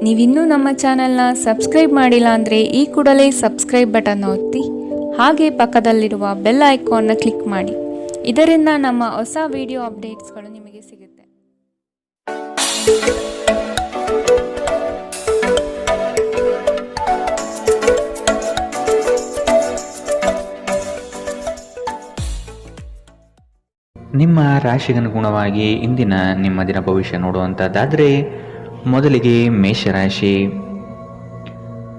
ನೀವಿನ್ನೂ ನಮ್ಮ ಚಾನೆಲ್ನ ಸಬ್ಸ್ಕ್ರೈಬ್ ಮಾಡಿಲ್ಲ ಅಂದರೆ ಈ ಕೂಡಲೇ ಸಬ್ಸ್ಕ್ರೈಬ್ ಬಟನ್ ಒತ್ತಿ ಹಾಗೆ ಪಕ್ಕದಲ್ಲಿರುವ ಬೆಲ್ ಐಕಾನ್ನ ಕ್ಲಿಕ್ ಮಾಡಿ. ಇದರಿಂದ ನಮ್ಮ ಹೊಸ ವಿಡಿಯೋ ಅಪ್ಡೇಟ್ಸ್ಗಳು ನಿಮಗೆ ಸಿಗುತ್ತೆ. ನಿಮ್ಮ ರಾಶಿಗನುಗುಣವಾಗಿ ಇಂದಿನ ನಿಮ್ಮ ದಿನ ಭವಿಷ್ಯ ನೋಡುವಂಥದ್ದಾದರೆ ಮೊದಲಿಗೆ ಮೇಷರಾಶಿ.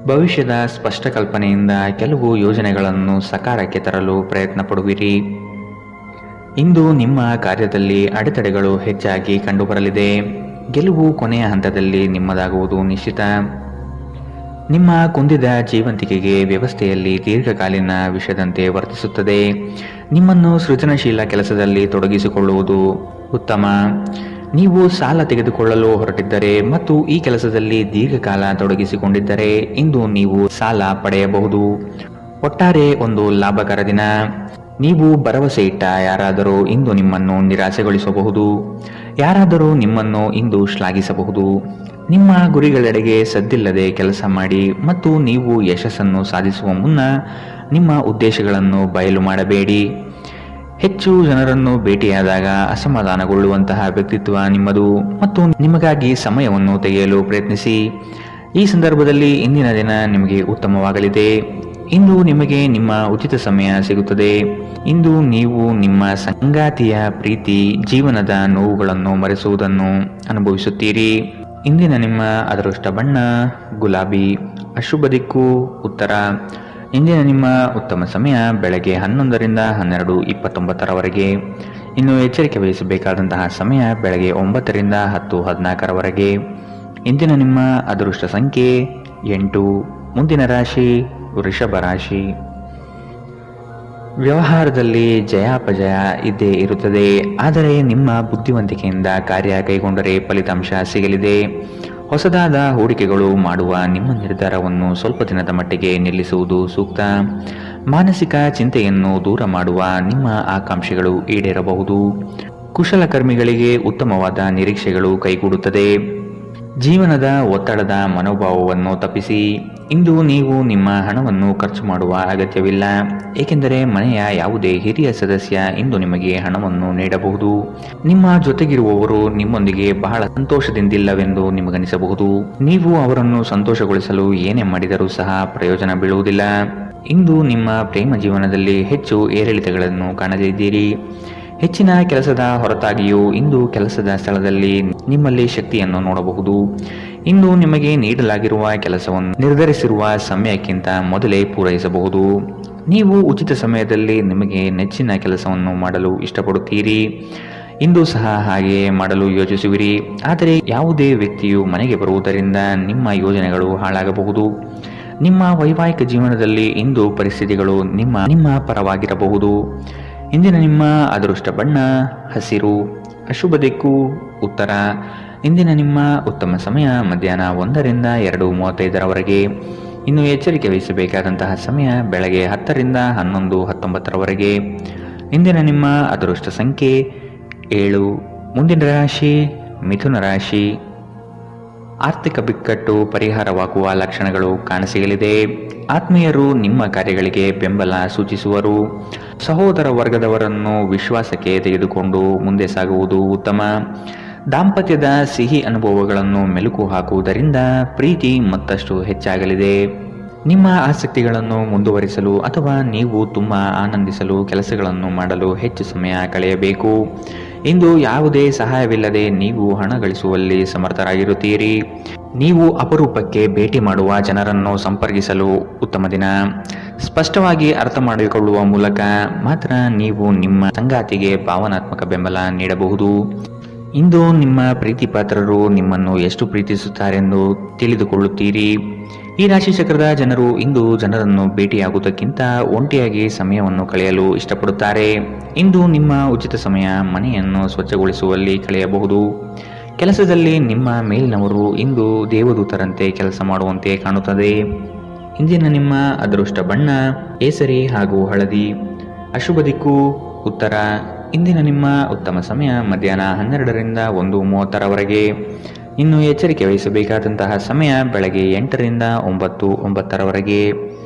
ಭವಿಷ್ಯದ ಸ್ಪಷ್ಟ ಕಲ್ಪನೆಯಿಂದ ಕೆಲವು ಯೋಜನೆಗಳನ್ನು ಸಕಾರಕ್ಕೆ ತರಲು ಪ್ರಯತ್ನ ಪಡುವಿರಿ. ಇಂದು ನಿಮ್ಮ ಕಾರ್ಯದಲ್ಲಿ ಅಡೆತಡೆಗಳು ಹೆಚ್ಚಾಗಿ ಕಂಡುಬರಲಿದೆ. ಗೆಲುವು ಕೊನೆಯ ಹಂತದಲ್ಲಿ ನಿಮ್ಮದಾಗುವುದು ನಿಶ್ಚಿತ. ನಿಮ್ಮ ಕುಂದಿದ ಜೀವಂತಿಕೆಗೆ ವ್ಯವಸ್ಥೆಯಲ್ಲಿ ದೀರ್ಘಕಾಲೀನ ವಿಷಯದಂತೆ ವರ್ತಿಸುತ್ತದೆ. ನಿಮ್ಮನ್ನು ಸೃಜನಶೀಲ ಕೆಲಸದಲ್ಲಿ ತೊಡಗಿಸಿಕೊಳ್ಳುವುದು ಉತ್ತಮ. ನೀವು ಸಾಲ ತೆಗೆದುಕೊಳ್ಳಲು ಹೊರಟಿದ್ದರೆ ಮತ್ತು ಈ ಕೆಲಸದಲ್ಲಿ ದೀರ್ಘಕಾಲ ತೊಡಗಿಸಿಕೊಂಡಿದ್ದರೆ ಇಂದು ನೀವು ಸಾಲ ಪಡೆಯಬಹುದು. ಒಟ್ಟಾರೆ ಒಂದು ಲಾಭಕರ ದಿನ. ನೀವು ಭರವಸೆ ಇಟ್ಟ ಯಾರಾದರೂ ಇಂದು ನಿಮ್ಮನ್ನು ನಿರಾಸೆಗೊಳಿಸಬಹುದು. ಯಾರಾದರೂ ನಿಮ್ಮನ್ನು ಇಂದು ಶ್ಲಾಘಿಸಬಹುದು. ನಿಮ್ಮ ಗುರಿಗಳೆಡೆಗೆ ಸದ್ದಿಲ್ಲದೆ ಕೆಲಸ ಮಾಡಿ ಮತ್ತು ನೀವು ಯಶಸ್ಸನ್ನು ಸಾಧಿಸುವ ಮುನ್ನ ನಿಮ್ಮ ಉದ್ದೇಶಗಳನ್ನು ಬಯಲು ಮಾಡಬೇಡಿ. ಹೆಚ್ಚು ಜನರನ್ನು ಭೇಟಿಯಾದಾಗ ಅಸಮಾಧಾನಗೊಳ್ಳುವಂತಹ ವ್ಯಕ್ತಿತ್ವ ನಿಮ್ಮದು ಮತ್ತು ನಿಮಗಾಗಿ ಸಮಯವನ್ನು ತೆಗೆಯಲು ಪ್ರಯತ್ನಿಸಿ. ಈ ಸಂದರ್ಭದಲ್ಲಿ ಇಂದಿನ ದಿನ ನಿಮಗೆ ಉತ್ತಮವಾಗಲಿದೆ. ಇಂದು ನಿಮಗೆ ನಿಮ್ಮ ಉಚಿತ ಸಮಯ ಸಿಗುತ್ತದೆ. ಇಂದು ನೀವು ನಿಮ್ಮ ಸಂಗಾತಿಯ ಪ್ರೀತಿ, ಜೀವನದ ನೋವುಗಳನ್ನು ಮರೆಸುವುದನ್ನು ಅನುಭವಿಸುತ್ತೀರಿ. ಇಂದಿನ ನಿಮ್ಮ ಅದೃಷ್ಟ ಬಣ್ಣ ಗುಲಾಬಿ. ಅಶುಭ ದಿಕ್ಕು ಉತ್ತರ. ಇಂದಿನ ನಿಮ್ಮ ಉತ್ತಮ ಸಮಯ ಬೆಳಗ್ಗೆ 11ರಿಂದ 12:29 ಇನ್ನು ಎಚ್ಚರಿಕೆ ವಹಿಸಬೇಕಾದಂತಹ ಸಮಯ ಬೆಳಗ್ಗೆ 9ರಿಂದ 10:14 ಇಂದಿನ ನಿಮ್ಮ ಅದೃಷ್ಟ ಸಂಖ್ಯೆ 8. ಮುಂದಿನ ರಾಶಿ ವೃಷಭ ರಾಶಿ. ವ್ಯವಹಾರದಲ್ಲಿ ಜಯಾಪಜಯ ಇದ್ದೇ ಇರುತ್ತದೆ. ಆದರೆ ನಿಮ್ಮ ಬುದ್ಧಿವಂತಿಕೆಯಿಂದ ಕಾರ್ಯ ಕೈಗೊಂಡರೆ ಫಲಿತಾಂಶ ಸಿಗಲಿದೆ. ಹೊಸದಾದ ಹೂಡಿಕೆಗಳು ಮಾಡುವ ನಿಮ್ಮ ನಿರ್ಧಾರವನ್ನು ಸ್ವಲ್ಪ ದಿನದ ಮಟ್ಟಿಗೆ ನಿಲ್ಲಿಸುವುದು ಸೂಕ್ತ. ಮಾನಸಿಕ ಚಿಂತೆಯನ್ನು ದೂರ ಮಾಡುವ ನಿಮ್ಮ ಆಕಾಂಕ್ಷೆಗಳು ಈಡೇರಬಹುದು. ಕುಶಲಕರ್ಮಿಗಳಿಗೆ ಉತ್ತಮವಾದ ನಿರೀಕ್ಷೆಗಳು ಕೈಗೂಡುತ್ತದೆ. ಜೀವನದ ಒತ್ತಡದ ಮನೋಭಾವವನ್ನು ತಪ್ಪಿಸಿ. ಇಂದು ನೀವು ನಿಮ್ಮ ಹಣವನ್ನು ಖರ್ಚು ಮಾಡುವ ಅಗತ್ಯವಿಲ್ಲ, ಏಕೆಂದರೆ ಮನೆಯ ಯಾವುದೇ ಹಿರಿಯ ಸದಸ್ಯ ಇಂದು ನಿಮಗೆ ಹಣವನ್ನು ನೀಡಬಹುದು. ನಿಮ್ಮ ಜೊತೆಗಿರುವವರು ನಿಮ್ಮೊಂದಿಗೆ ಬಹಳ ಸಂತೋಷದಿಂದಿಲ್ಲವೆಂದು ನಿಮಗನಿಸಬಹುದು. ನೀವು ಅವರನ್ನು ಸಂತೋಷಗೊಳಿಸಲು ಏನೇ ಮಾಡಿದರೂ ಸಹ ಪ್ರಯೋಜನ ಬೀಳುವುದಿಲ್ಲ. ಇಂದು ನಿಮ್ಮ ಪ್ರೇಮ ಜೀವನದಲ್ಲಿ ಹೆಚ್ಚು ಏರಿಳಿತಗಳನ್ನು ಕಾಣಲಿದ್ದೀರಿ. ಹೆಚ್ಚಿನ ಕೆಲಸದ ಹೊರತಾಗಿಯೂ ಇಂದು ಕೆಲಸದ ಸ್ಥಳದಲ್ಲಿ ನಿಮ್ಮಲ್ಲಿ ಶಕ್ತಿಯನ್ನು ನೋಡಬಹುದು. ಇಂದು ನಿಮಗೆ ನೀಡಲಾಗಿರುವ ಕೆಲಸವನ್ನು ನಿರ್ಧರಿಸಿರುವ ಸಮಯಕ್ಕಿಂತ ಮೊದಲೇ ಪೂರೈಸಬಹುದು. ನೀವು ಉಚಿತ ಸಮಯದಲ್ಲಿ ನಿಮಗೆ ನೆಚ್ಚಿನ ಕೆಲಸವನ್ನು ಮಾಡಲು ಇಷ್ಟಪಡುತ್ತೀರಿ. ಇಂದು ಸಹ ಹಾಗೆ ಮಾಡಲು ಯೋಚಿಸುವಿರಿ. ಆದರೆ ಯಾವುದೇ ವ್ಯಕ್ತಿಯು ಮನೆಗೆ ಬರುವುದರಿಂದ ನಿಮ್ಮ ಯೋಜನೆಗಳು ಹಾಳಾಗಬಹುದು. ನಿಮ್ಮ ವೈವಾಹಿಕ ಜೀವನದಲ್ಲಿ ಇಂದು ಪರಿಸ್ಥಿತಿಗಳು ನಿಮ್ಮ ಪರವಾಗಿರಬಹುದು. ಇಂದಿನ ನಿಮ್ಮ ಅದೃಷ್ಟ ಬಣ್ಣ ಹಸಿರು. ಅಶುಭ ದಿಕ್ಕು ಉತ್ತರ. ಇಂದಿನ ನಿಮ್ಮ ಉತ್ತಮ ಸಮಯ ಮಧ್ಯಾಹ್ನ 1ರಿಂದ 2:35 ಇನ್ನು ಎಚ್ಚರಿಕೆ ವಹಿಸಬೇಕಾದಂತಹ ಸಮಯ ಬೆಳಗ್ಗೆ 10ರಿಂದ 11:19 ಇಂದಿನ ನಿಮ್ಮ ಅದೃಷ್ಟ ಸಂಖ್ಯೆ 7. ಮುಂದಿನ ರಾಶಿ ಮಿಥುನ ರಾಶಿ. ಆರ್ಥಿಕ ಬಿಕ್ಕಟ್ಟು ಪರಿಹಾರವಾಗುವ ಲಕ್ಷಣಗಳು ಕಾಣಸಿಗಲಿದೆ. ಆತ್ಮೀಯರು ನಿಮ್ಮ ಕಾರ್ಯಗಳಿಗೆ ಬೆಂಬಲ ಸೂಚಿಸುವರು. ಸಹೋದರ ವರ್ಗದವರನ್ನು ವಿಶ್ವಾಸಕ್ಕೆ ತೆಗೆದುಕೊಂಡು ಮುಂದೆ ಸಾಗುವುದು ಉತ್ತಮ. ದಾಂಪತ್ಯದ ಸಿಹಿ ಅನುಭವಗಳನ್ನು ಮೆಲುಕು ಹಾಕುವುದರಿಂದ ಪ್ರೀತಿ ಮತ್ತಷ್ಟು ಹೆಚ್ಚಾಗಲಿದೆ. ನಿಮ್ಮ ಆಸಕ್ತಿಗಳನ್ನು ಮುಂದುವರಿಸಲು ಅಥವಾ ನೀವು ತುಂಬ ಆನಂದಿಸಲು ಕೆಲಸಗಳನ್ನು ಮಾಡಲು ಹೆಚ್ಚು ಸಮಯ ಕಳೆಯಬೇಕು. ಇಂದು ಯಾವುದೇ ಸಹಾಯವಿಲ್ಲದೆ ನೀವು ಹಣ ಗಳಿಸುವಲ್ಲಿ ಸಮರ್ಥರಾಗಿರುತ್ತೀರಿ. ನೀವು ಅಪರೂಪಕ್ಕೆ ಭೇಟಿ ಮಾಡುವ ಜನರನ್ನು ಸಂಪರ್ಕಿಸಲು ಉತ್ತಮ ದಿನ. ಸ್ಪಷ್ಟವಾಗಿ ಅರ್ಥ ಮಾಡಿಕೊಳ್ಳುವ ಮೂಲಕ ಮಾತ್ರ ನೀವು ನಿಮ್ಮ ಸಂಗಾತಿಗೆ ಭಾವನಾತ್ಮಕ ಬೆಂಬಲ ನೀಡಬಹುದು. ಇಂದು ನಿಮ್ಮ ಪ್ರೀತಿ ಪಾತ್ರರು ನಿಮ್ಮನ್ನು ಎಷ್ಟು ಪ್ರೀತಿಸುತ್ತಾರೆಂದು ತಿಳಿದುಕೊಳ್ಳುತ್ತೀರಿ. ಈ ರಾಶಿ ಚಕ್ರದ ಜನರು ಇಂದು ಜನರನ್ನು ಭೇಟಿಯಾಗುವುದಕ್ಕಿಂತ ಒಂಟಿಯಾಗಿ ಸಮಯವನ್ನು ಕಳೆಯಲು ಇಷ್ಟಪಡುತ್ತಾರೆ. ಇಂದು ನಿಮ್ಮ ಉಚಿತ ಸಮಯ ಮನೆಯನ್ನು ಸ್ವಚ್ಛಗೊಳಿಸುವಲ್ಲಿ ಕಳೆಯಬಹುದು. ಕೆಲಸದಲ್ಲಿ ನಿಮ್ಮ ಮೇಲಿನವರು ಇಂದು ದೇವದೂತರಂತೆ ಕೆಲಸ ಮಾಡುವಂತೆ ಕಾಣುತ್ತದೆ. ಇಂದಿನ ನಿಮ್ಮ ಅದೃಷ್ಟ ಬಣ್ಣ ಕೇಸರಿ ಹಾಗೂ ಹಳದಿ. ಅಶುಭ ದಿಕ್ಕು ಉತ್ತರ. ಇಂದಿನ ನಿಮ್ಮ ಉತ್ತಮ ಸಮಯ ಮಧ್ಯಾಹ್ನ 12ರಿಂದ 1:30 ಇನ್ನು ಎಚ್ಚರಿಕೆ ವಹಿಸಬೇಕಾದಂತಹ ಸಮಯ ಬೆಳಗ್ಗೆ 8ರಿಂದ 9:09ರವರೆಗೆ.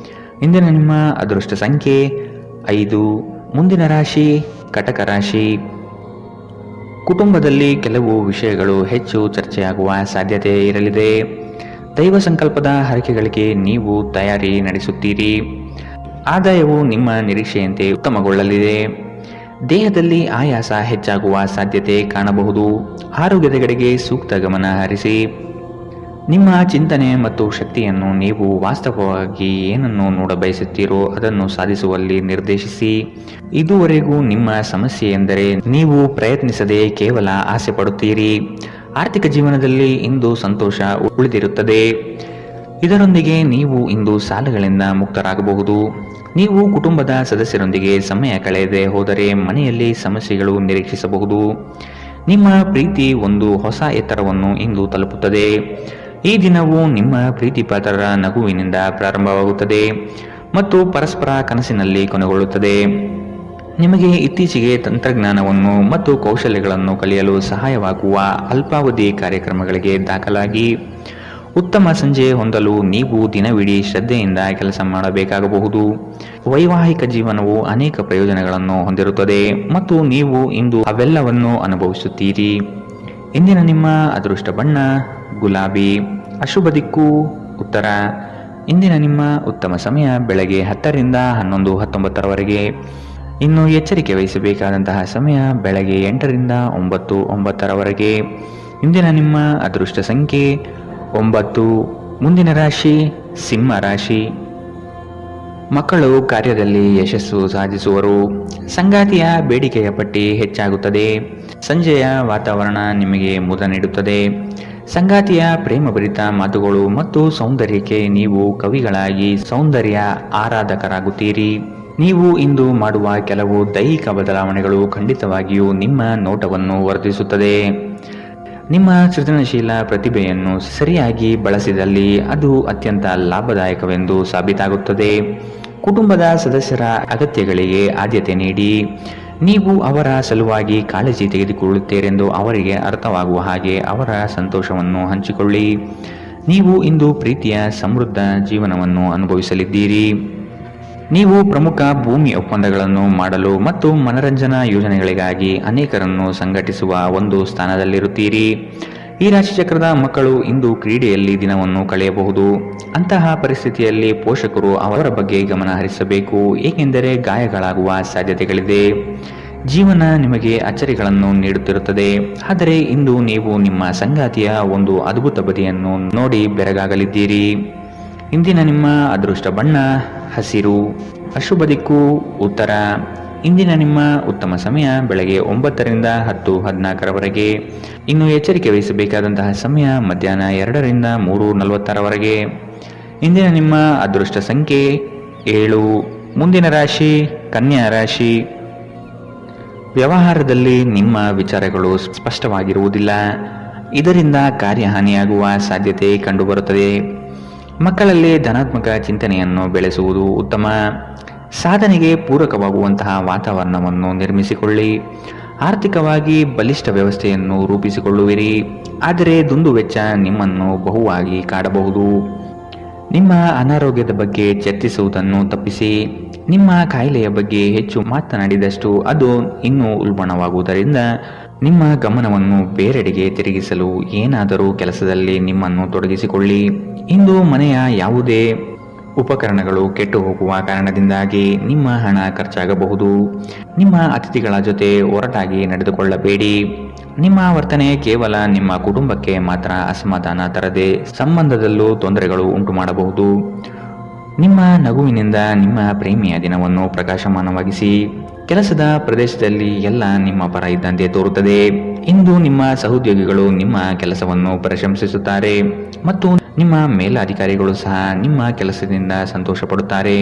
ಇಂದಿನ ನಿಮ್ಮ ಅದೃಷ್ಟ ಸಂಖ್ಯೆ 5. ಮುಂದಿನ ರಾಶಿ ಕಟಕ ರಾಶಿ. ಕುಟುಂಬದಲ್ಲಿ ಕೆಲವು ವಿಷಯಗಳು ಹೆಚ್ಚು ಚರ್ಚೆಯಾಗುವ ಸಾಧ್ಯತೆ ಇರಲಿದೆ. ದೈವ ಸಂಕಲ್ಪದ ಹರಕೆಗಳಿಗೆ ನೀವು ತಯಾರಿ ನಡೆಸುತ್ತೀರಿ. ಆದಾಯವು ನಿಮ್ಮ ನಿರೀಕ್ಷೆಯಂತೆ ಉತ್ತಮಗೊಳ್ಳಲಿದೆ. ದೇಹದಲ್ಲಿ ಆಯಾಸ ಹೆಚ್ಚಾಗುವ ಸಾಧ್ಯತೆ ಕಾಣಬಹುದು. ಆರೋಗ್ಯದ ಕಡೆಗೆ ಸೂಕ್ತ ಗಮನ ಹರಿಸಿ. ನಿಮ್ಮ ಚಿಂತನೆ ಮತ್ತು ಶಕ್ತಿಯನ್ನು ನೀವು ವಾಸ್ತವವಾಗಿ ಏನನ್ನು ನೋಡಬಯಸುತ್ತೀರೋ ಅದನ್ನು ಸಾಧಿಸುವಲ್ಲಿ ನಿರ್ದೇಶಿಸಿ. ಇದುವರೆಗೂ ನಿಮ್ಮ ಸಮಸ್ಯೆ ಎಂದರೆ ನೀವು ಪ್ರಯತ್ನಿಸದೆ ಕೇವಲ ಆಸೆ ಪಡುತ್ತೀರಿ. ಆರ್ಥಿಕ ಜೀವನದಲ್ಲಿ ಇಂದು ಸಂತೋಷ ಉಳಿದಿರುತ್ತದೆ. ಇದರೊಂದಿಗೆ ನೀವು ಇಂದು ಸಾಲಗಳಿಂದ ಮುಕ್ತರಾಗಬಹುದು. ನೀವು ಕುಟುಂಬದ ಸದಸ್ಯರೊಂದಿಗೆ ಸಮಯ ಕಳೆಯದೆ ಹೋದರೆ ಮನೆಯಲ್ಲಿ ಸಮಸ್ಯೆಗಳು ನಿರೀಕ್ಷಿಸಬಹುದು. ನಿಮ್ಮ ಪ್ರೀತಿ ಒಂದು ಹೊಸ ಎತ್ತರವನ್ನು ಇಂದು ತಲುಪುತ್ತದೆ. ಈ ದಿನವು ನಿಮ್ಮ ಪ್ರೀತಿ ಪಾತ್ರರ ನಗುವಿನಿಂದ ಪ್ರಾರಂಭವಾಗುತ್ತದೆ ಮತ್ತು ಪರಸ್ಪರ ಕನಸಿನಲ್ಲಿ ಕೊನೆಗೊಳ್ಳುತ್ತದೆ. ನಿಮಗೆ ಇತ್ತೀಚೆಗೆ ತಂತ್ರಜ್ಞಾನವನ್ನು ಮತ್ತು ಕೌಶಲ್ಯಗಳನ್ನು ಕಲಿಯಲು ಸಹಾಯವಾಗುವ ಅಲ್ಪಾವಧಿ ಕಾರ್ಯಕ್ರಮಗಳಿಗೆ ದಾಖಲಾಗಿ. ಉತ್ತಮ ಸಂಜೆ ಹೊಂದಲು ನೀವು ದಿನವಿಡೀ ಶ್ರದ್ಧೆಯಿಂದ ಕೆಲಸ ಮಾಡಬೇಕಾಗಬಹುದು. ವೈವಾಹಿಕ ಜೀವನವು ಅನೇಕ ಪ್ರಯೋಜನಗಳನ್ನು ಹೊಂದಿರುತ್ತದೆ ಮತ್ತು ನೀವು ಇಂದು ಅವೆಲ್ಲವನ್ನು ಅನುಭವಿಸುತ್ತೀರಿ. ಇಂದಿನ ನಿಮ್ಮ ಅದೃಷ್ಟ ಬಣ್ಣ ಗುಲಾಬಿ. ಅಶುಭ ದಿಕ್ಕು ಉತ್ತರ. ಇಂದಿನ ನಿಮ್ಮ ಉತ್ತಮ ಸಮಯ ಬೆಳಗ್ಗೆ 10ರಿಂದ 11:19ರವರೆಗೆ. ಇನ್ನು ಎಚ್ಚರಿಕೆ ವಹಿಸಬೇಕಾದಂತಹ ಸಮಯ ಬೆಳಗ್ಗೆ 8ರಿಂದ 9:09ರವರೆಗೆ. ಇಂದಿನ ನಿಮ್ಮ ಅದೃಷ್ಟ ಸಂಖ್ಯೆ 9. ಮುಂದಿನ ರಾಶಿ ಸಿಂಹ ರಾಶಿ. ಮಕ್ಕಳು ಕಾರ್ಯದಲ್ಲಿ ಯಶಸ್ಸು ಸಾಧಿಸುವರು. ಸಂಗಾತಿಯ ಬೇಡಿಕೆಯ ಪಟ್ಟಿ ಹೆಚ್ಚಾಗುತ್ತದೆ. ಸಂಜೆಯ ವಾತಾವರಣ ನಿಮಗೆ ಮುದ ನೀಡುತ್ತದೆ. ಸಂಗಾತಿಯ ಪ್ರೇಮಭರಿತ ಮಾತುಗಳು ಮತ್ತು ಸೌಂದರ್ಯಕ್ಕೆ ನೀವು ಕವಿಗಳಾಗಿ ಸೌಂದರ್ಯ ಆರಾಧಕರಾಗುತ್ತೀರಿ. ನೀವು ಇಂದು ಮಾಡುವ ಕೆಲವು ದೈಹಿಕ ಬದಲಾವಣೆಗಳು ಖಂಡಿತವಾಗಿಯೂ ನಿಮ್ಮ ನೋಟವನ್ನು ವರ್ಧಿಸುತ್ತದೆ. ನಿಮ್ಮ ಸೃಜನಶೀಲ ಪ್ರತಿಭೆಯನ್ನು ಸರಿಯಾಗಿ ಬಳಸಿದಲ್ಲಿ ಅದು ಅತ್ಯಂತ ಲಾಭದಾಯಕವೆಂದು ಸಾಬೀತಾಗುತ್ತದೆ. ಕುಟುಂಬದ ಸದಸ್ಯರ ಅಗತ್ಯಗಳಿಗೆ ಆದ್ಯತೆ ನೀಡಿ. ನೀವು ಅವರ ಸಲುವಾಗಿ ಕಾಳಜಿ ತೆಗೆದುಕೊಳ್ಳುತ್ತೀರೆಂದು ಅವರಿಗೆ ಅರ್ಥವಾಗುವ ಹಾಗೆ ಅವರ ಸಂತೋಷವನ್ನು ಹಂಚಿಕೊಳ್ಳಿ. ನೀವು ಇಂದು ಪ್ರೀತಿಯ ಸಮೃದ್ಧ ಜೀವನವನ್ನು ಅನುಭವಿಸಲಿದ್ದೀರಿ. ನೀವು ಪ್ರಮುಖ ಭೂಮಿ ಒಪ್ಪಂದಗಳನ್ನು ಮಾಡಲು ಮತ್ತು ಮನರಂಜನಾ ಯೋಜನೆಗಳಿಗಾಗಿ ಅನೇಕರನ್ನು ಸಂಘಟಿಸುವ ಒಂದು ಸ್ಥಾನದಲ್ಲಿರುತ್ತೀರಿ. ಈ ರಾಶಿಚಕ್ರದ ಮಕ್ಕಳು ಇಂದು ಕ್ರೀಡೆಯಲ್ಲಿ ದಿನವನ್ನು ಕಳೆಯಬಹುದು. ಅಂತಹ ಪರಿಸ್ಥಿತಿಯಲ್ಲಿ ಪೋಷಕರು ಅವರ ಬಗ್ಗೆ ಗಮನ ಹರಿಸಬೇಕು, ಏಕೆಂದರೆ ಗಾಯಗಳಾಗುವ ಸಾಧ್ಯತೆಗಳಿದೆ. ಜೀವನ ನಿಮಗೆ ಅಚ್ಚರಿಗಳನ್ನು ನೀಡುತ್ತಿರುತ್ತದೆ, ಆದರೆ ಇಂದು ನೀವು ನಿಮ್ಮ ಸಂಗಾತಿಯ ಒಂದು ಅದ್ಭುತ ಬದಿಯನ್ನು ನೋಡಿ ಬೆರಗಾಗಲಿದ್ದೀರಿ. ಇಂದಿನ ನಿಮ್ಮ ಅದೃಷ್ಟ ಬಣ್ಣ ಹಸಿರು. ಅಶುಭ ದಿಕ್ಕು ಉತ್ತರ. ಇಂದಿನ ನಿಮ್ಮ ಉತ್ತಮ ಸಮಯ ಬೆಳಗ್ಗೆ 9ರಿಂದ 10:14ರವರೆಗೆ. ಇನ್ನು ಎಚ್ಚರಿಕೆ ವಹಿಸಬೇಕಾದಂತಹ ಸಮಯ ಮಧ್ಯಾಹ್ನ 2ರಿಂದ 3:40ರವರೆಗೆ. ಇಂದಿನ ನಿಮ್ಮ ಅದೃಷ್ಟ ಸಂಖ್ಯೆ 7. ಮುಂದಿನ ರಾಶಿ ಕನ್ಯಾ ರಾಶಿ. ವ್ಯವಹಾರದಲ್ಲಿ ನಿಮ್ಮ ವಿಚಾರಗಳು ಸ್ಪಷ್ಟವಾಗಿರುವುದಿಲ್ಲ. ಇದರಿಂದ ಕಾರ್ಯಹಾನಿಯಾಗುವ ಸಾಧ್ಯತೆ ಕಂಡುಬರುತ್ತದೆ. ಮಕ್ಕಳಲ್ಲಿ ಧನಾತ್ಮಕ ಚಿಂತನೆಯನ್ನು ಬೆಳೆಸುವುದು ಉತ್ತಮ. ಸಾಧನೆಗೆ ಪೂರಕವಾಗುವಂತಹ ವಾತಾವರಣವನ್ನು ನಿರ್ಮಿಸಿಕೊಳ್ಳಿ. ಆರ್ಥಿಕವಾಗಿ ಬಲಿಷ್ಠ ವ್ಯವಸ್ಥೆಯನ್ನು ರೂಪಿಸಿಕೊಳ್ಳುವಿರಿ, ಆದರೆ ದುಂದುವೆಚ್ಚ ನಿಮ್ಮನ್ನು ಬಹುವಾಗಿ ಕಾಡಬಹುದು. ನಿಮ್ಮ ಅನಾರೋಗ್ಯದ ಬಗ್ಗೆ ಚರ್ಚಿಸುವುದನ್ನು ತಪ್ಪಿಸಿ. ನಿಮ್ಮ ಕಾಯಿಲೆಯ ಬಗ್ಗೆ ಹೆಚ್ಚು ಮಾತನಾಡಿದಷ್ಟು ಅದು ಇನ್ನೂ ಉಲ್ಬಣವಾಗುವುದರಿಂದ ನಿಮ್ಮ ಗಮನವನ್ನು ಬೇರೆಡೆಗೆ ತಿರುಗಿಸಲು ಏನಾದರೂ ಕೆಲಸದಲ್ಲಿ ನಿಮ್ಮನ್ನು ತೊಡಗಿಸಿಕೊಳ್ಳಿ. ಇಂದು ಮನೆಯ ಯಾವುದೇ ಉಪಕರಣಗಳು ಕೆಟ್ಟು ಹೋಗುವ ಕಾರಣದಿಂದಾಗಿ ನಿಮ್ಮ ಹಣ ಖರ್ಚಾಗಬಹುದು. ನಿಮ್ಮ ಅತಿಥಿಗಳ ಜೊತೆ ಒರಟಾಗಿ ನಡೆದುಕೊಳ್ಳಬೇಡಿ. ನಿಮ್ಮ ವರ್ತನೆ ಕೇವಲ ನಿಮ್ಮ ಕುಟುಂಬಕ್ಕೆ ಮಾತ್ರ ಅಸಮಾಧಾನ ತರದೆ ಸಂಬಂಧದಲ್ಲೂ ತೊಂದರೆಗಳು ಉಂಟು ಮಾಡಬಹುದು. ನಿಮ್ಮ ನಗುವಿನಿಂದ ನಿಮ್ಮ ಪ್ರೇಮಿಯ ದಿನವನ್ನು ಪ್ರಕಾಶಮಾನವಾಗಿಸಿ. ಕೆಲಸದ ಪ್ರದೇಶದಲ್ಲಿ ಎಲ್ಲ ನಿಮ್ಮ ಪರ ಇದ್ದಂತೆ ತೋರುತ್ತದೆ. ಇಂದು ನಿಮ್ಮ ಸಹೋದ್ಯೋಗಿಗಳು ನಿಮ್ಮ ಕೆಲಸವನ್ನು ಪ್ರಶಂಸಿಸುತ್ತಾರೆ ಮತ್ತು ನಿಮ್ಮ ಮೇಲಧಿಕಾರಿಗಳು ಸಹ ನಿಮ್ಮ ಕೆಲಸದಿಂದ ಸಂತೋಷ ಪಡುತ್ತಾರೆ.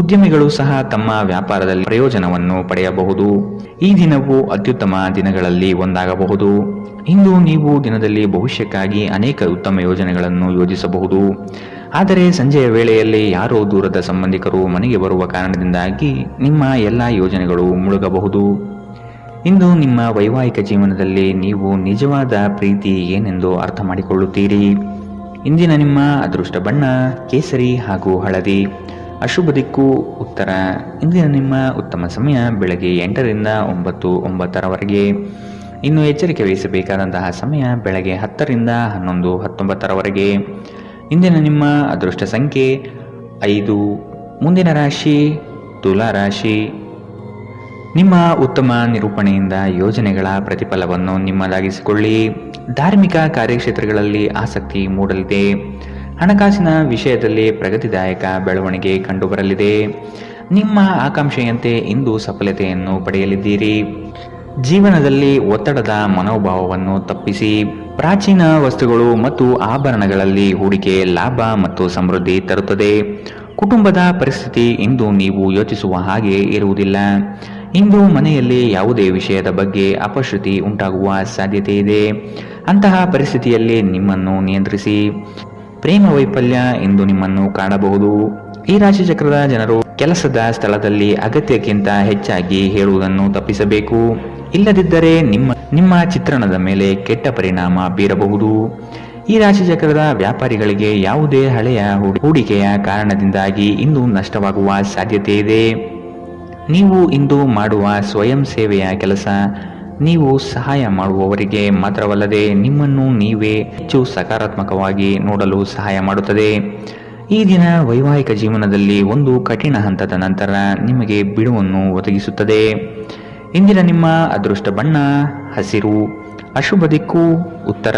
ಉದ್ಯಮಿಗಳು ಸಹ ತಮ್ಮ ವ್ಯಾಪಾರದಲ್ಲಿ ಪ್ರಯೋಜನವನ್ನು ಪಡೆಯಬಹುದು. ಈ ದಿನವು ಅತ್ಯುತ್ತಮ ದಿನಗಳಲ್ಲಿ ಒಂದಾಗಬಹುದು. ಇಂದು ನೀವು ದಿನದಲ್ಲಿ ಭವಿಷ್ಯಕ್ಕಾಗಿ ಅನೇಕ ಉತ್ತಮ ಯೋಜನೆಗಳನ್ನು ಯೋಜಿಸಬಹುದು. ಆದರೆ ಸಂಜೆಯ ವೇಳೆಯಲ್ಲಿ ಯಾರೋ ದೂರದ ಸಂಬಂಧಿಕರು ಮನೆಗೆ ಬರುವ ಕಾರಣದಿಂದಾಗಿ ನಿಮ್ಮ ಎಲ್ಲ ಯೋಜನೆಗಳು ಮುಳುಗಬಹುದು. ಇಂದು ನಿಮ್ಮ ವೈವಾಹಿಕ ಜೀವನದಲ್ಲಿ ನೀವು ನಿಜವಾದ ಪ್ರೀತಿ ಏನೆಂದು ಅರ್ಥ ಮಾಡಿಕೊಳ್ಳುತ್ತೀರಿ. ಇಂದಿನ ನಿಮ್ಮ ಅದೃಷ್ಟ ಬಣ್ಣ ಕೇಸರಿ ಹಾಗೂ ಹಳದಿ. ಅಶುಭ ದಿಕ್ಕು ಉತ್ತರ. ಇಂದಿನ ನಿಮ್ಮ ಉತ್ತಮ ಸಮಯ ಬೆಳಗ್ಗೆ 8ರಿಂದ 9:09 ಇನ್ನು ಎಚ್ಚರಿಕೆ ವಹಿಸಬೇಕಾದಂತಹ ಸಮಯ ಬೆಳಗ್ಗೆ 10ರಿಂದ 11:19 ಇಂದಿನ ನಿಮ್ಮ ಅದೃಷ್ಟ ಸಂಖ್ಯೆ 5. ಮುಂದಿನ ರಾಶಿ ತುಲಾ ರಾಶಿ. ನಿಮ್ಮ ಉತ್ತಮ ನಿರೂಪಣೆಯಿಂದ ಯೋಜನೆಗಳ ಪ್ರತಿಫಲವನ್ನು ನಿಮ್ಮದಾಗಿಸಿಕೊಳ್ಳಿ. ಧಾರ್ಮಿಕ ಕಾರ್ಯಕ್ಷೇತ್ರಗಳಲ್ಲಿ ಆಸಕ್ತಿ ಮೂಡಲಿದೆ. ಹಣಕಾಸಿನ ವಿಷಯದಲ್ಲಿ ಪ್ರಗತಿದಾಯಕ ಬೆಳವಣಿಗೆ ಕಂಡುಬರಲಿದೆ. ನಿಮ್ಮ ಆಕಾಂಕ್ಷೆಯಂತೆ ಇಂದು ಸಫಲತೆಯನ್ನು ಪಡೆಯಲಿದ್ದೀರಿ. ಜೀವನದಲ್ಲಿ ಒತ್ತಡದ ಮನೋಭಾವವನ್ನು ತಪ್ಪಿಸಿ. ಪ್ರಾಚೀನ ವಸ್ತುಗಳು ಮತ್ತು ಆಭರಣಗಳಲ್ಲಿ ಹೂಡಿಕೆ ಲಾಭ ಮತ್ತು ಸಮೃದ್ಧಿ ತರುತ್ತದೆ. ಕುಟುಂಬದ ಪರಿಸ್ಥಿತಿ ಇಂದು ನೀವು ಯೋಚಿಸುವ ಹಾಗೆ ಇರುವುದಿಲ್ಲ. ಇಂದು ಮನೆಯಲ್ಲಿ ಯಾವುದೇ ವಿಷಯದ ಬಗ್ಗೆ ಅಪಶ್ರುತಿ ಉಂಟಾಗುವ ಸಾಧ್ಯತೆ ಇದೆ. ಅಂತಹ ಪರಿಸ್ಥಿತಿಯಲ್ಲಿ ನಿಮ್ಮನ್ನು ನಿಯಂತ್ರಿಸಿ. ಪ್ರೇಮ ವೈಫಲ್ಯ ಇಂದು ನಿಮ್ಮನ್ನು ಕಾಣಬಹುದು. ಈ ರಾಶಿ ಚಕ್ರದ ಜನರು ಕೆಲಸದ ಸ್ಥಳದಲ್ಲಿ ಅಗತ್ಯಕ್ಕಿಂತ ಹೆಚ್ಚಾಗಿ ಹೇಳುವುದನ್ನು ತಪ್ಪಿಸಬೇಕು. ಇಲ್ಲದಿದ್ದರೆ ನಿಮ್ಮ ಚಿತ್ರಣದ ಮೇಲೆ ಕೆಟ್ಟ ಪರಿಣಾಮ ಬೀರಬಹುದು. ಈ ರಾಶಿ ಚಕ್ರದ ವ್ಯಾಪಾರಿಗಳಿಗೆ ಯಾವುದೇ ಹಳೆಯ ಹೂಡಿಕೆಯ ಕಾರಣದಿಂದಾಗಿ ಇಂದು ನಷ್ಟವಾಗುವ ಸಾಧ್ಯತೆ ಇದೆ. ನೀವು ಇಂದು ಮಾಡುವ ಸ್ವಯಂ ಸೇವೆಯ ಕೆಲಸ ನೀವು ಸಹಾಯ ಮಾಡುವವರಿಗೆ ಮಾತ್ರವಲ್ಲದೆ ನಿಮ್ಮನ್ನು ನೀವೇ ಹೆಚ್ಚು ಸಕಾರಾತ್ಮಕವಾಗಿ ನೋಡಲು ಸಹಾಯ ಮಾಡುತ್ತದೆ. ಈ ದಿನ ವೈವಾಹಿಕ ಜೀವನದಲ್ಲಿ ಒಂದು ಕಠಿಣ ಹಂತದ ನಂತರ ನಿಮಗೆ ಬಿಡುವನ್ನು ಒದಗಿಸುತ್ತದೆ. ಇಂದಿನ ನಿಮ್ಮ ಅದೃಷ್ಟ ಬಣ್ಣ ಹಸಿರು. ಅಶುಭ ದಿಕ್ಕು ಉತ್ತರ.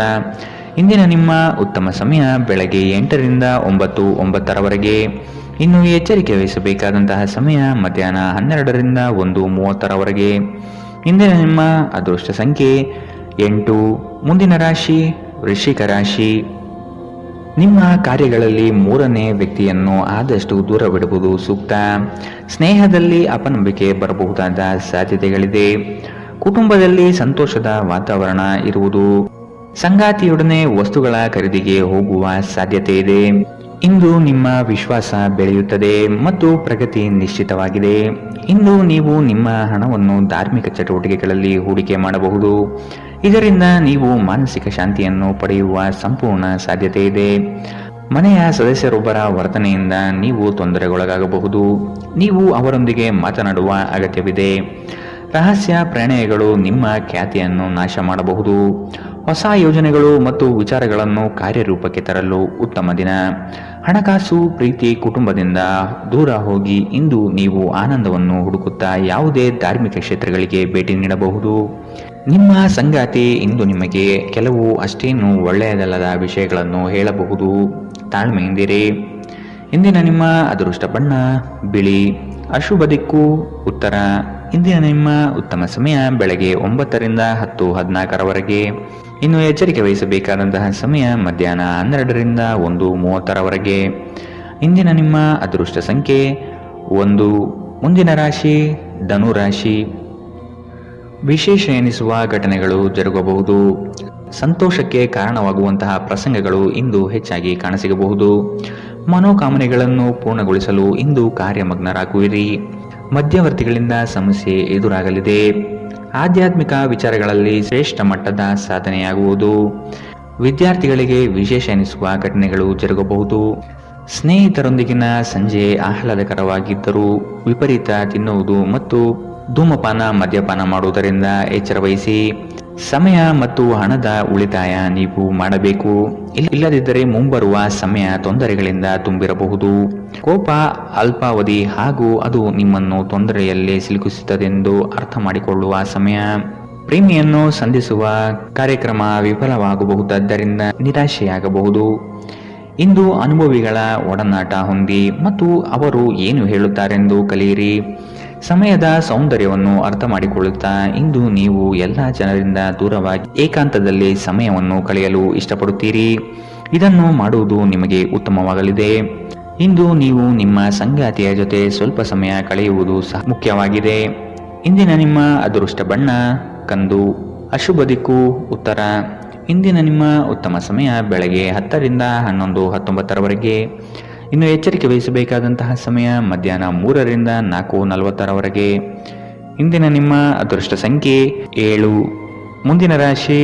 ಇಂದಿನ ನಿಮ್ಮ ಉತ್ತಮ ಸಮಯ ಬೆಳಗ್ಗೆ 8ರಿಂದ 9:09 ಇನ್ನು ಎಚ್ಚರಿಕೆ ವಹಿಸಬೇಕಾದಂತಹ ಸಮಯ ಮಧ್ಯಾಹ್ನ 12ರಿಂದ 1:30 ಇಂದಿನ ನಿಮ್ಮ ಅದೃಷ್ಟ ಸಂಖ್ಯೆ 8. ಮುಂದಿನ ರಾಶಿ ವೃಶ್ಚಿಕ ರಾಶಿ. ನಿಮ್ಮ ಕಾರ್ಯಗಳಲ್ಲಿ 3ನೇ ವ್ಯಕ್ತಿಯನ್ನು ಆದಷ್ಟು ದೂರವಿಡುವುದು ಸೂಕ್ತ. ಸ್ನೇಹದಲ್ಲಿ ಅಪನಂಬಿಕೆ ಬರಬಹುದಾದ ಸಾಧ್ಯತೆಗಳಿದೆ. ಕುಟುಂಬದಲ್ಲಿ ಸಂತೋಷದ ವಾತಾವರಣ ಇರುವುದು. ಸಂಗಾತಿಯೊಡನೆ ವಸ್ತುಗಳ ಖರೀದಿಗೆ ಹೋಗುವ ಸಾಧ್ಯತೆ ಇದೆ. ಇಂದು ನಿಮ್ಮ ವಿಶ್ವಾಸ ಬೆಳೆಯುತ್ತದೆ ಮತ್ತು ಪ್ರಗತಿ ನಿಶ್ಚಿತವಾಗಿದೆ. ಇಂದು ನೀವು ನಿಮ್ಮ ಹಣವನ್ನು ಧಾರ್ಮಿಕ ಚಟುವಟಿಕೆಗಳಲ್ಲಿ ಹೂಡಿಕೆ ಮಾಡಬಹುದು. ಇದರಿಂದ ನೀವು ಮಾನಸಿಕ ಶಾಂತಿಯನ್ನು ಪಡೆಯುವ ಸಂಪೂರ್ಣ ಸಾಧ್ಯತೆ ಇದೆ. ಮನೆಯ ಸದಸ್ಯರೊಬ್ಬರ ವರ್ತನೆಯಿಂದ ನೀವು ತೊಂದರೆಗೊಳಗಾಗಬಹುದು. ನೀವು ಅವರೊಂದಿಗೆ ಮಾತನಾಡುವ ಅಗತ್ಯವಿದೆ. ರಹಸ್ಯ ಪ್ರಣಯಗಳು ನಿಮ್ಮ ಖ್ಯಾತಿಯನ್ನು ನಾಶ ಮಾಡಬಹುದು. ಹೊಸ ಯೋಜನೆಗಳು ಮತ್ತು ವಿಚಾರಗಳನ್ನು ಕಾರ್ಯರೂಪಕ್ಕೆ ತರಲು ಉತ್ತಮ ದಿನ. ಹಣಕಾಸು ಪ್ರೀತಿ ಕುಟುಂಬದಿಂದ ದೂರ ಹೋಗಿ ಇಂದು ನೀವು ಆನಂದವನ್ನು ಹುಡುಕುತ್ತಾ ಯಾವುದೇ ಧಾರ್ಮಿಕ ಕ್ಷೇತ್ರಗಳಿಗೆ ಭೇಟಿ ನೀಡಬಹುದು. ನಿಮ್ಮ ಸಂಗಾತಿ ಇಂದು ನಿಮಗೆ ಕೆಲವು ಅಷ್ಟೇನು ಒಳ್ಳೆಯದಲ್ಲದ ವಿಷಯಗಳನ್ನು ಹೇಳಬಹುದು. ತಾಳ್ಮೆಯಿಂದಿರಿ. ಇಂದಿನ ನಿಮ್ಮ ಅದೃಷ್ಟ ಬಣ್ಣ ಬಿಳಿ. ಅಶುಭ ದಿಕ್ಕು ಉತ್ತರ. ಇಂದಿನ ನಿಮ್ಮ ಉತ್ತಮ ಸಮಯ ಬೆಳಗ್ಗೆ 9ರಿಂದ 10:14 ಇನ್ನು ಎಚ್ಚರಿಕೆ ವಹಿಸಬೇಕಾದಂತಹ ಸಮಯ ಮಧ್ಯಾಹ್ನ 12ರಿಂದ 1:30 ಇಂದಿನ ನಿಮ್ಮ ಅದೃಷ್ಟ ಸಂಖ್ಯೆ 1. ಮುಂದಿನ ರಾಶಿ ಧನು ರಾಶಿ. ವಿಶೇಷ ಎನಿಸುವ ಘಟನೆಗಳು ಜರುಗಬಹುದು. ಸಂತೋಷಕ್ಕೆ ಕಾರಣವಾಗುವಂತಹ ಪ್ರಸಂಗಗಳು ಇಂದು ಹೆಚ್ಚಾಗಿ ಕಾಣಸಿಗಬಹುದು. ಮನೋಕಾಮನೆಗಳನ್ನು ಪೂರ್ಣಗೊಳಿಸಲು ಇಂದು ಕಾರ್ಯಮಗ್ನರಾಗುವಿರಿ. ಮಧ್ಯವರ್ತಿಗಳಿಂದ ಸಮಸ್ಯೆ ಎದುರಾಗಲಿದೆ. ಆಧ್ಯಾತ್ಮಿಕ ವಿಚಾರಗಳಲ್ಲಿ ಶ್ರೇಷ್ಠ ಮಟ್ಟದ ಸಾಧನೆಯಾಗುವುದು. ವಿದ್ಯಾರ್ಥಿಗಳಿಗೆ ವಿಶೇಷ ಎನಿಸುವ ಘಟನೆಗಳು ಜರುಗಬಹುದು. ಸ್ನೇಹಿತರೊಂದಿಗಿನ ಸಂಜೆ ಆಹ್ಲಾದಕರವಾಗಿದ್ದರೂ ವಿಪರೀತ ತಿನ್ನುವುದು ಮತ್ತು ಧೂಮಪಾನ ಮದ್ಯಪಾನ ಮಾಡುವುದರಿಂದ ಎಚ್ಚರ ವಹಿಸಿ. ಸಮಯ ಮತ್ತು ಹಣದ ಉಳಿತಾಯ ನೀವು ಮಾಡಬೇಕು. ಇಲ್ಲದಿದ್ದರೆ ಮುಂಬರುವ ಸಮಯ ತೊಂದರೆಗಳಿಂದ ತುಂಬಿರಬಹುದು. ಕೋಪ ಅಲ್ಪಾವಧಿ ಹಾಗೂ ಅದು ನಿಮ್ಮನ್ನು ತೊಂದರೆಯಲ್ಲಿ ಸಿಲುಕಿಸುತ್ತದೆಂದು ಅರ್ಥ ಮಾಡಿಕೊಳ್ಳುವ ಸಮಯ. ಪ್ರೇಮಿಯನ್ನು ಸಂಧಿಸುವ ಕಾರ್ಯಕ್ರಮ ವಿಫಲವಾಗಬಹುದಾದ್ದರಿಂದ ನಿರಾಶೆಯಾಗಬಹುದು. ಇಂದು ಅನುಭವಿಗಳ ಒಡನಾಟ ಹೊಂದಿ ಮತ್ತು ಅವರು ಏನು ಹೇಳುತ್ತಾರೆಂದು ಕಲಿಯಿರಿ. ಸಮಯದ ಸೌಂದರ್ಯವನ್ನು ಅರ್ಥ ಮಾಡಿಕೊಳ್ಳುತ್ತಾ ಇಂದು ನೀವು ಎಲ್ಲ ಜನರಿಂದ ದೂರವಾಗಿ ಏಕಾಂತದಲ್ಲಿ ಸಮಯವನ್ನು ಕಳೆಯಲು ಇಷ್ಟಪಡುತ್ತೀರಿ. ಇದನ್ನು ಮಾಡುವುದು ನಿಮಗೆ ಉತ್ತಮವಾಗಲಿದೆ. ಇಂದು ನೀವು ನಿಮ್ಮ ಸಂಗಾತಿಯ ಜೊತೆ ಸ್ವಲ್ಪ ಸಮಯ ಕಳೆಯುವುದು ಸಹ ಮುಖ್ಯವಾಗಿದೆ. ಇಂದಿನ ನಿಮ್ಮ ಅದೃಷ್ಟ ಬಣ್ಣ ಕಂದು. ಅಶುಭ ದಿಕ್ಕು ಉತ್ತರ. ಇಂದಿನ ನಿಮ್ಮ ಉತ್ತಮ ಸಮಯ ಬೆಳಗ್ಗೆ 10ರಿಂದ 11:19 ಇನ್ನು ಎಚ್ಚರಿಕೆ ವಹಿಸಬೇಕಾದಂತಹ ಸಮಯ ಮಧ್ಯಾಹ್ನ 3ರಿಂದ 4:40 ಇಂದಿನ ನಿಮ್ಮ ಅದೃಷ್ಟ ಸಂಖ್ಯೆ 7. ಮುಂದಿನ ರಾಶಿ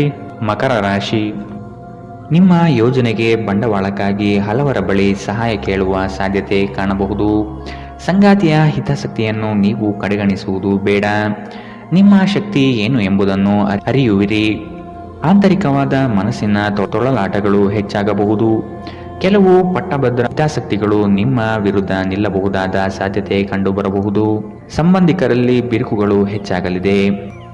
ಮಕರ ರಾಶಿ. ನಿಮ್ಮ ಯೋಜನೆಗೆ ಬಂಡವಾಳಕ್ಕಾಗಿ ಹಲವರ ಬಳಿ ಸಹಾಯ ಕೇಳುವ ಸಾಧ್ಯತೆ ಕಾಣಬಹುದು. ಸಂಗಾತಿಯ ಹಿತಾಸಕ್ತಿಯನ್ನು ನೀವು ಕಡೆಗಣಿಸುವುದು ಬೇಡ. ನಿಮ್ಮ ಶಕ್ತಿ ಏನು ಎಂಬುದನ್ನು ಅರಿಯುವಿರಿ. ಆಂತರಿಕವಾದ ಮನಸ್ಸಿನ ತೊಳಲಾಟಗಳು ಹೆಚ್ಚಾಗಬಹುದು. ಕೆಲವು ಪಟ್ಟಭದ್ರ ಹಿತಾಸಕ್ತಿಗಳು ನಿಮ್ಮ ವಿರುದ್ಧ ನಿಲ್ಲಬಹುದಾದ ಸಾಧ್ಯತೆ ಕಂಡುಬರಬಹುದು. ಸಂಬಂಧಿಕರಲ್ಲಿ ಬಿರುಕುಗಳು ಹೆಚ್ಚಾಗಲಿದೆ.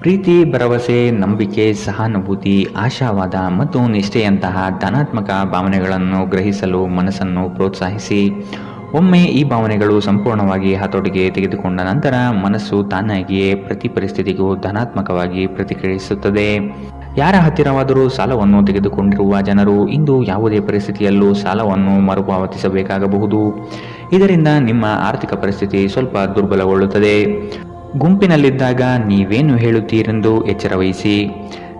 ಪ್ರೀತಿ, ಭರವಸೆ, ನಂಬಿಕೆ, ಸಹಾನುಭೂತಿ, ಆಶಾವಾದ ಮತ್ತು ನಿಷ್ಠೆಯಂತಹ ಧನಾತ್ಮಕ ಭಾವನೆಗಳನ್ನು ಗ್ರಹಿಸಲು ಮನಸ್ಸನ್ನು ಪ್ರೋತ್ಸಾಹಿಸಿ. ಒಮ್ಮೆ ಈ ಭಾವನೆಗಳು ಸಂಪೂರ್ಣವಾಗಿ ಹತೋಟಿಗೆ ತೆಗೆದುಕೊಂಡ ನಂತರ ಮನಸ್ಸು ತಾನಾಗಿಯೇ ಪ್ರತಿ ಪರಿಸ್ಥಿತಿಗೂ ಧನಾತ್ಮಕವಾಗಿ ಪ್ರತಿಕ್ರಿಯಿಸುತ್ತದೆ. ಯಾರ ಹತ್ತಿರವಾದರೂ ಸಾಲವನ್ನು ತೆಗೆದುಕೊಂಡಿರುವ ಜನರು ಇಂದು ಯಾವುದೇ ಪರಿಸ್ಥಿತಿಯಲ್ಲೂ ಸಾಲವನ್ನು ಮರುಪಾವತಿಸಬೇಕಾಗಬಹುದು. ಇದರಿಂದ ನಿಮ್ಮ ಆರ್ಥಿಕ ಪರಿಸ್ಥಿತಿ ಸ್ವಲ್ಪ ದುರ್ಬಲಗೊಳ್ಳುತ್ತದೆ. ಗುಂಪಿನಲ್ಲಿದ್ದಾಗ ನೀವೇನು ಹೇಳುತ್ತೀರೆಂದು ಎಚ್ಚರವಹಿಸಿ.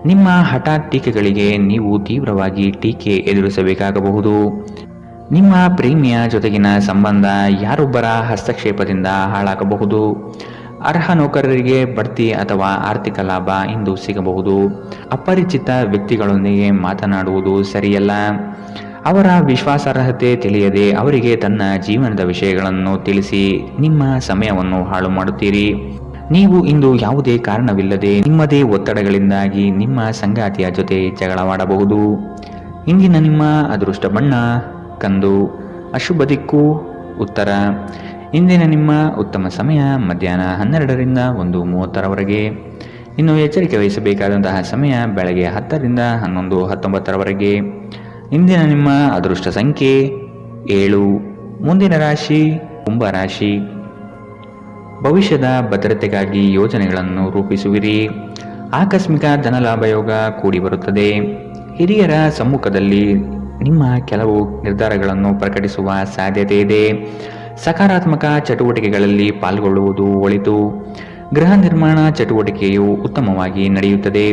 ನಿಮ್ಮ ಹಠಾತ್ ಟೀಕೆಗಳಿಗೆ ನೀವು ತೀವ್ರವಾಗಿ ಟೀಕೆ ಎದುರಿಸಬೇಕಾಗಬಹುದು. ನಿಮ್ಮ ಪ್ರೇಮಿಯ ಜೊತೆಗಿನ ಸಂಬಂಧ ಯಾರೊಬ್ಬರ ಹಸ್ತಕ್ಷೇಪದಿಂದ ಹಾಳಾಗಬಹುದು. ಅರ್ಹ ನೌಕರರಿಗೆ ಬಡ್ತಿ ಅಥವಾ ಆರ್ಥಿಕ ಲಾಭ ಇಂದು ಸಿಗಬಹುದು. ಅಪರಿಚಿತ ವ್ಯಕ್ತಿಗಳೊಂದಿಗೆ ಮಾತನಾಡುವುದು ಸರಿಯಲ್ಲ. ಅವರ ವಿಶ್ವಾಸಾರ್ಹತೆ ತಿಳಿಯದೆ ಅವರಿಗೆ ತನ್ನ ಜೀವನದ ವಿಷಯಗಳನ್ನು ತಿಳಿಸಿ ನಿಮ್ಮ ಸಮಯವನ್ನು ಹಾಳು ಮಾಡುತ್ತೀರಿ. ನೀವು ಇಂದು ಯಾವುದೇ ಕಾರಣವಿಲ್ಲದೆ ನಿಮ್ಮದೇ ಒತ್ತಡಗಳಿಂದಾಗಿ ನಿಮ್ಮ ಸಂಗಾತಿಯ ಜೊತೆ ಜಗಳವಾಡಬಹುದು. ಇಂದಿನ ನಿಮ್ಮ ಅದೃಷ್ಟ ಬಣ್ಣ ಕಂದು. ಅಶುಭ ದಿಕ್ಕು ಉತ್ತರ. ಇಂದಿನ ನಿಮ್ಮ ಉತ್ತಮ ಸಮಯ ಮಧ್ಯಾಹ್ನ 12ರಿಂದ 1:30ರವರೆಗೆ. ಇನ್ನು ಎಚ್ಚರಿಕೆ ವಹಿಸಬೇಕಾದಂತಹ ಸಮಯ ಬೆಳಗ್ಗೆ 10ರಿಂದ 11:19ರವರೆಗೆ. ಇಂದಿನ ನಿಮ್ಮ ಅದೃಷ್ಟ ಸಂಖ್ಯೆ 7. ಮುಂದಿನ ರಾಶಿ ಕುಂಭರಾಶಿ. ಭವಿಷ್ಯದ ಭದ್ರತೆಗಾಗಿ ಯೋಜನೆಗಳನ್ನು ರೂಪಿಸುವಿರಿ. ಆಕಸ್ಮಿಕ ಧನಲಾಭ ಯೋಗ ಕೂಡಿ ಬರುತ್ತದೆ. ಹಿರಿಯರ ಸಮ್ಮುಖದಲ್ಲಿ ನಿಮ್ಮ ಕೆಲವು ನಿರ್ಧಾರಗಳನ್ನು ಪ್ರಕಟಿಸುವ ಸಾಧ್ಯತೆ ಇದೆ. ಸಕಾರಾತ್ಮಕ ಚಟುವಟಿಕೆಗಳಲ್ಲಿ ಪಾಲ್ಗೊಳ್ಳುವುದು ಒಳಿತು. ಗೃಹ ನಿರ್ಮಾಣ ಚಟುವಟಿಕೆಯು ಉತ್ತಮವಾಗಿ ನಡೆಯುತ್ತದೆ.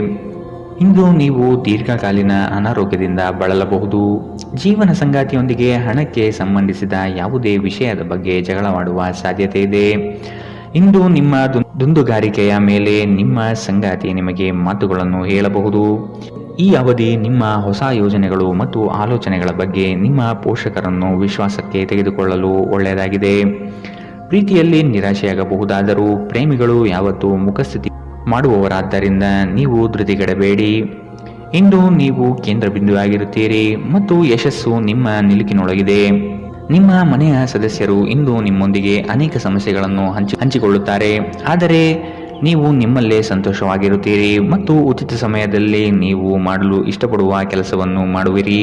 ಇಂದು ನೀವು ದೀರ್ಘಕಾಲೀನ ಅನಾರೋಗ್ಯದಿಂದ ಬಳಲಬಹುದು. ಜೀವನ ಸಂಗಾತಿಯೊಂದಿಗೆ ಹಣಕ್ಕೆ ಸಂಬಂಧಿಸಿದ ಯಾವುದೇ ವಿಷಯದ ಬಗ್ಗೆ ಜಗಳವಾಡುವ ಸಾಧ್ಯತೆ ಇದೆ. ಇಂದು ನಿಮ್ಮ ದುಂದುಗಾರಿಕೆಯ ಮೇಲೆ ನಿಮ್ಮ ಸಂಗಾತಿ ನಿಮಗೆ ಮಾತುಗಳನ್ನು ಹೇಳಬಹುದು. ಈ ಅವಧಿ ನಿಮ್ಮ ಹೊಸ ಯೋಜನೆಗಳು ಮತ್ತು ಆಲೋಚನೆಗಳ ಬಗ್ಗೆ ನಿಮ್ಮ ಪೋಷಕರನ್ನು ವಿಶ್ವಾಸಕ್ಕೆ ತೆಗೆದುಕೊಳ್ಳಲು ಒಳ್ಳೆಯದಾಗಿದೆ. ಪ್ರೀತಿಯಲ್ಲಿ ನಿರಾಶೆಯಾಗಬಹುದಾದರೂ ಪ್ರೇಮಿಗಳು ಯಾವತ್ತೂ ಮುಖಸ್ಥಿತಿ ಮಾಡುವವರಾದ್ದರಿಂದ ನೀವು ಧೃತಿಗೆಡಬೇಡಿ. ಇಂದು ನೀವು ಕೇಂದ್ರ ಬಿಂದುವಾಗಿರುತ್ತೀರಿ ಮತ್ತು ಯಶಸ್ಸು ನಿಮ್ಮ ನಿಲುಕಿನೊಳಗಿದೆ. ನಿಮ್ಮ ಮನೆಯ ಸದಸ್ಯರು ಇಂದು ನಿಮ್ಮೊಂದಿಗೆ ಅನೇಕ ಸಮಸ್ಯೆಗಳನ್ನು ಹಂಚಿಕೊಳ್ಳುತ್ತಾರೆ. ಆದರೆ ನೀವು ನಿಮ್ಮಲ್ಲೇ ಸಂತೋಷವಾಗಿರುತ್ತೀರಿ ಮತ್ತು ಉಚಿತ ಸಮಯದಲ್ಲಿ ನೀವು ಮಾಡಲು ಇಷ್ಟಪಡುವ ಕೆಲಸವನ್ನು ಮಾಡುವಿರಿ.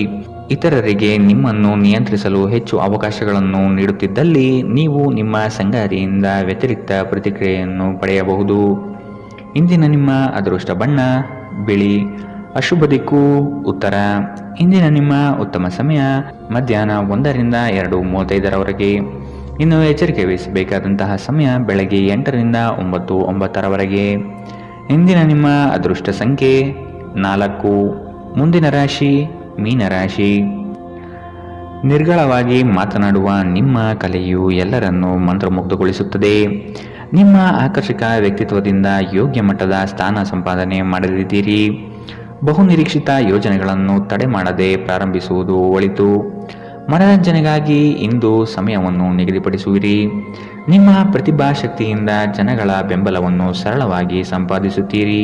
ಇತರರಿಗೆ ನಿಮ್ಮನ್ನು ನಿಯಂತ್ರಿಸಲು ಹೆಚ್ಚು ಅವಕಾಶಗಳನ್ನು ನೀಡುತ್ತಿದ್ದಲ್ಲಿ ನೀವು ನಿಮ್ಮ ಸಂಗಾತಿಯಿಂದ ವ್ಯತಿರಿಕ್ತ ಪ್ರತಿಕ್ರಿಯೆಯನ್ನು ಪಡೆಯಬಹುದು. ಇಂದಿನ ನಿಮ್ಮ ಅದೃಷ್ಟ ಬಣ್ಣ ಬಿಳಿ. ಅಶುಭ ದಿಕ್ಕು ಉತ್ತರ. ಇಂದಿನ ನಿಮ್ಮ ಉತ್ತಮ ಸಮಯ ಮಧ್ಯಾಹ್ನ 1ರಿಂದ 2:35ರವರೆಗೆ. ಇನ್ನು ಎಚ್ಚರಿಕೆ ವಹಿಸಬೇಕಾದಂತಹ ಸಮಯ ಬೆಳಗ್ಗೆ 8ರಿಂದ 9:09ರವರೆಗೆ. ಇಂದಿನ ನಿಮ್ಮ ಅದೃಷ್ಟ ಸಂಖ್ಯೆ 4. ಮುಂದಿನ ರಾಶಿ ಮೀನರಾಶಿ. ನಿರ್ಗಳವಾಗಿ ಮಾತನಾಡುವ ನಿಮ್ಮ ಕಲೆಯು ಎಲ್ಲರನ್ನೂ ಮಂತ್ರಮುಗ್ಧಗೊಳಿಸುತ್ತದೆ. ನಿಮ್ಮ ಆಕರ್ಷಕ ವ್ಯಕ್ತಿತ್ವದಿಂದ ಯೋಗ್ಯ ಮಟ್ಟದ ಸ್ಥಾನ ಸಂಪಾದನೆ ಮಾಡಲಿದ್ದೀರಿ. ಬಹುನಿರೀಕ್ಷಿತ ಯೋಜನೆಗಳನ್ನು ತಡೆ ಮಾಡದೆ ಪ್ರಾರಂಭಿಸುವುದು ಒಳಿತು. ಮನರಂಜನೆಗಾಗಿ ಇಂದು ಸಮಯವನ್ನು ನಿಗದಿಪಡಿಸುವಿರಿ. ನಿಮ್ಮ ಪ್ರತಿಭಾ ಶಕ್ತಿಯಿಂದ ಜನಗಳ ಬೆಂಬಲವನ್ನು ಸರಳವಾಗಿ ಸಂಪಾದಿಸುತ್ತೀರಿ.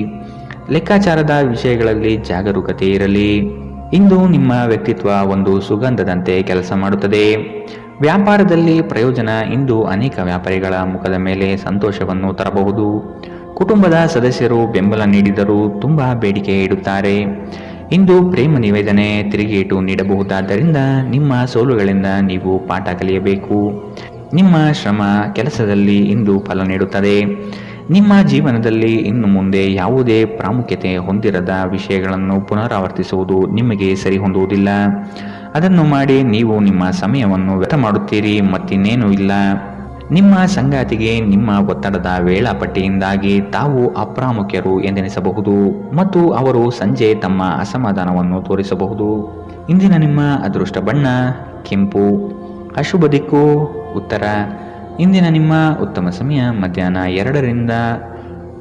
ಲೆಕ್ಕಾಚಾರದ ವಿಷಯಗಳಲ್ಲಿ ಜಾಗರೂಕತೆ ಇರಲಿ. ಇಂದು ನಿಮ್ಮ ವ್ಯಕ್ತಿತ್ವ ಒಂದು ಸುಗಂಧದಂತೆ ಕೆಲಸ ಮಾಡುತ್ತದೆ. ವ್ಯಾಪಾರದಲ್ಲಿ ಪ್ರಯೋಜನ ಇಂದು ಅನೇಕ ವ್ಯಾಪಾರಿಗಳ ಮುಖದ ಮೇಲೆ ಸಂತೋಷವನ್ನು ತರಬಹುದು. ಕುಟುಂಬದ ಸದಸ್ಯರು ಬೆಂಬಲ ನೀಡಿದರೂ ತುಂಬಾ ಬೇಡಿಕೆ ಇಡುತ್ತಾರೆ. ಇಂದು ಪ್ರೇಮ ನಿವೇದನೆ ತಿರುಗೇಟು ನೀಡಬಹುದಾದ್ದರಿಂದ ನಿಮ್ಮ ಸೋಲುಗಳಿಂದ ನೀವು ಪಾಠ ಕಲಿಯಬೇಕು. ನಿಮ್ಮ ಶ್ರಮ ಕೆಲಸದಲ್ಲಿ ಇಂದು ಫಲ ನೀಡುತ್ತದೆ. ನಿಮ್ಮ ಜೀವನದಲ್ಲಿ ಇನ್ನು ಮುಂದೆ ಯಾವುದೇ ಪ್ರಾಮುಖ್ಯತೆ ಹೊಂದಿರದ ವಿಷಯಗಳನ್ನು ಪುನರಾವರ್ತಿಸುವುದು ನಿಮಗೆ ಸರಿ ಹೊಂದುವುದಿಲ್ಲ. ಅದನ್ನು ಮಾಡಿ ನೀವು ನಿಮ್ಮ ಸಮಯವನ್ನು ವ್ಯರ್ಥ ಮಾಡುತ್ತೀರಿ, ಮತ್ತಿನ್ನೇನೂ ಇಲ್ಲ. ನಿಮ್ಮ ಸಂಗಾತಿಗೆ ನಿಮ್ಮ ಒತ್ತಡದ ವೇಳಾಪಟ್ಟಿಯಿಂದಾಗಿ ತಾವು ಅಪ್ರಾಮುಖ್ಯರು ಎಂದೆನಿಸಬಹುದು ಮತ್ತು ಅವರು ಸಂಜೆ ತಮ್ಮ ಅಸಮಾಧಾನವನ್ನು ತೋರಿಸಬಹುದು. ಇಂದಿನ ನಿಮ್ಮ ಅದೃಷ್ಟ ಬಣ್ಣ ಕೆಂಪು. ಅಶುಭ ದಿಕ್ಕು ಉತ್ತರ. ಇಂದಿನ ನಿಮ್ಮ ಉತ್ತಮ ಸಮಯ ಮಧ್ಯಾಹ್ನ 2ರಿಂದ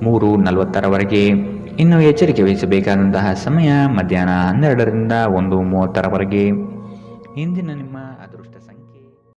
3:40ರವರೆಗೆ. ಇನ್ನು ಎಚ್ಚರಿಕೆ ವಹಿಸಬೇಕಾದಂತಹ ಸಮಯ ಮಧ್ಯಾಹ್ನ 12ರಿಂದ 1:30ರವರೆಗೆ. ಇಂದಿನ ನಿಮ್ಮ ಅದೃಷ್ಟ ಸಂಖ್ಯೆ